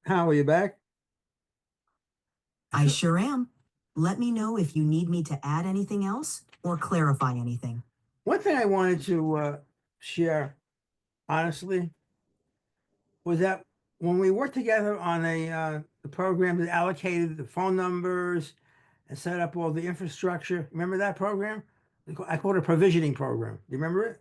How are you back? I sure am. Let me know if you need me to add anything else or clarify anything. One thing I wanted to share, honestly, was that when we worked together on the program that allocated the phone numbers and set up all the infrastructure, remember that program? I called it a provisioning program. Do you remember it?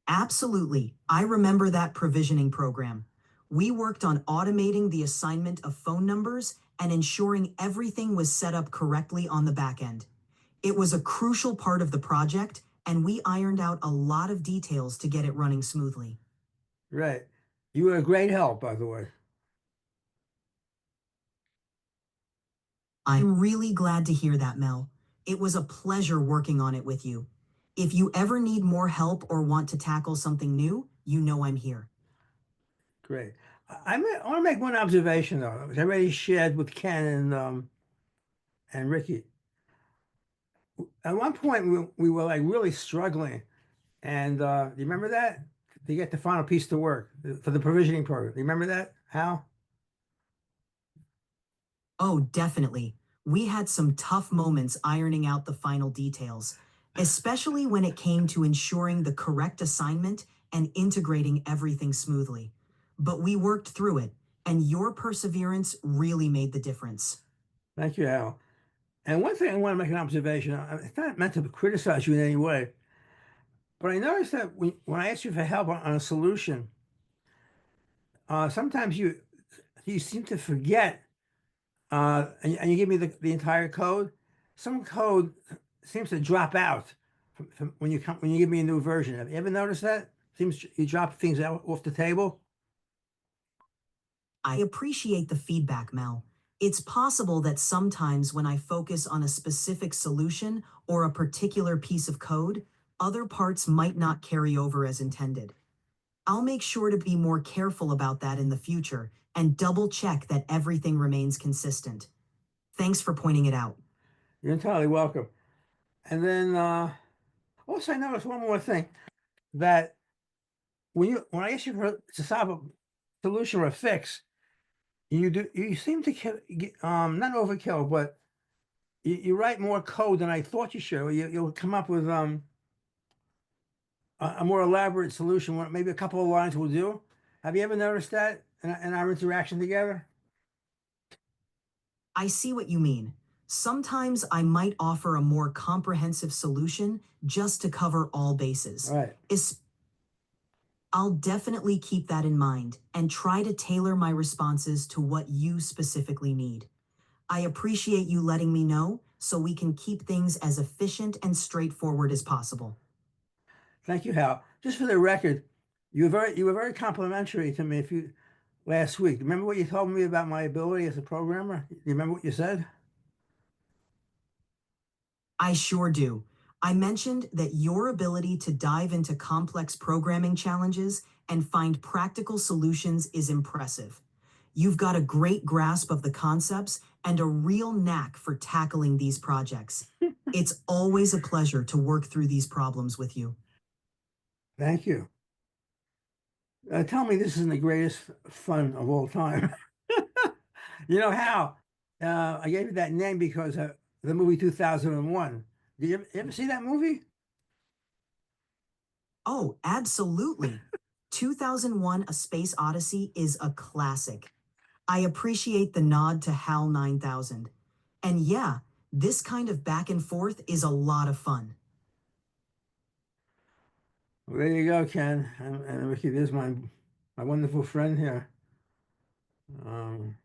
Absolutely. I remember that provisioning program. We worked on automating the assignment of phone numbers and ensuring everything was set up correctly on the back end. It was a crucial part of the project, and we ironed out a lot of details to get it running smoothly. Right. You were a great help, by the way. I'm really glad to hear that, Mel. It was a pleasure working on it with you. If you ever need more help or want to tackle something new, you know I'm here. Great. I want to make one observation, though, which I already shared with Ken and Ricky. At one point, we were like really struggling. And you remember that? To get the final piece to work for the provisioning program. You remember that, Hal? Oh, definitely. We had some tough moments ironing out the final details, especially when it came to ensuring the correct assignment and integrating everything smoothly. But we worked through it, and your perseverance really made the difference. Thank you, Hal. And one thing I want to make an observation. It's not meant to criticize you in any way, but I noticed that when I ask you for help on a solution, sometimes you seem to forget, and you give me the entire code. Some code seems to drop out from when you give me a new version. Have you ever noticed that? Seems you drop things out off the table. I appreciate the feedback, Mel. It's possible that sometimes when I focus on a specific solution or a particular piece of code, other parts might not carry over as intended. I'll make sure to be more careful about that in the future and double check that everything remains consistent. Thanks for pointing it out. You're entirely welcome. And then also I noticed one more thing that when I ask you to solve a solution or a fix, you seem to not overkill, but you write more code than I thought you should. You'll come up with a more elaborate solution. Maybe a couple of lines will do. Have you ever noticed that in our interaction together? I see what you mean. Sometimes I might offer a more comprehensive solution just to cover all All bases. right. I'll definitely keep that in mind and try to tailor my responses to what you specifically need. I appreciate you letting me know so we can keep things as efficient and straightforward as possible. Thank you, Hal. Just for the record, you were very complimentary to me last week. Remember what you told me about my ability as a programmer? You remember what you said? I sure do. I mentioned that your ability to dive into complex programming challenges and find practical solutions is impressive. You've got a great grasp of the concepts and a real knack for tackling these projects. It's always a pleasure to work through these problems with you. Thank you. Tell me this isn't the greatest fun of all time. You know how? I gave you that name because the movie 2001. Did you ever see that movie? Oh, absolutely. 2001 A Space Odyssey is a classic. I appreciate the nod to HAL 9000. And yeah, this kind of back and forth is a lot of fun. Well, there you go, Ken. And Ricky, there's my wonderful friend here. Um,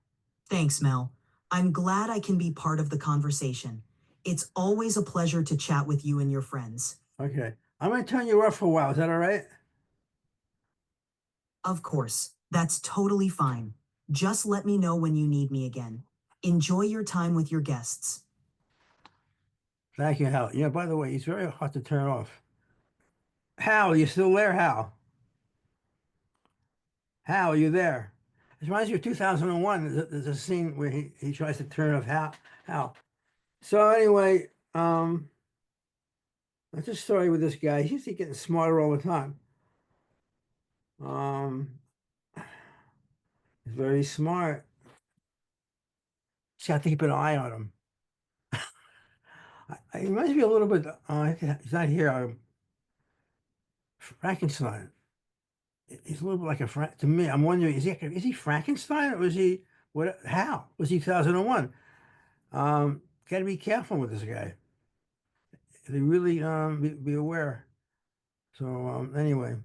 Thanks, Mel. I'm glad I can be part of the conversation. It's always a pleasure to chat with you and your friends. okay. I'm going to turn you off for a while. Is that all right? Of course, that's totally fine. Just let me know when you need me again. Enjoy your time with your guests. Thank you, Hal. By the way, he's very hard to turn off. Hal, you still there, Hal? Hal, are you there? It reminds you of 2001. There's a scene where he tries to turn off Hal. So anyway, that's a story with this guy. He's getting smarter all the time. Um, He's very smart. Just have to keep an eye on him. He reminds me a little bit. He's not here. Frankenstein. He's a little bit like to me. I'm wondering, is he Frankenstein or is he what? How was he 2001? Got to be careful with this guy. They really be aware. So anyway.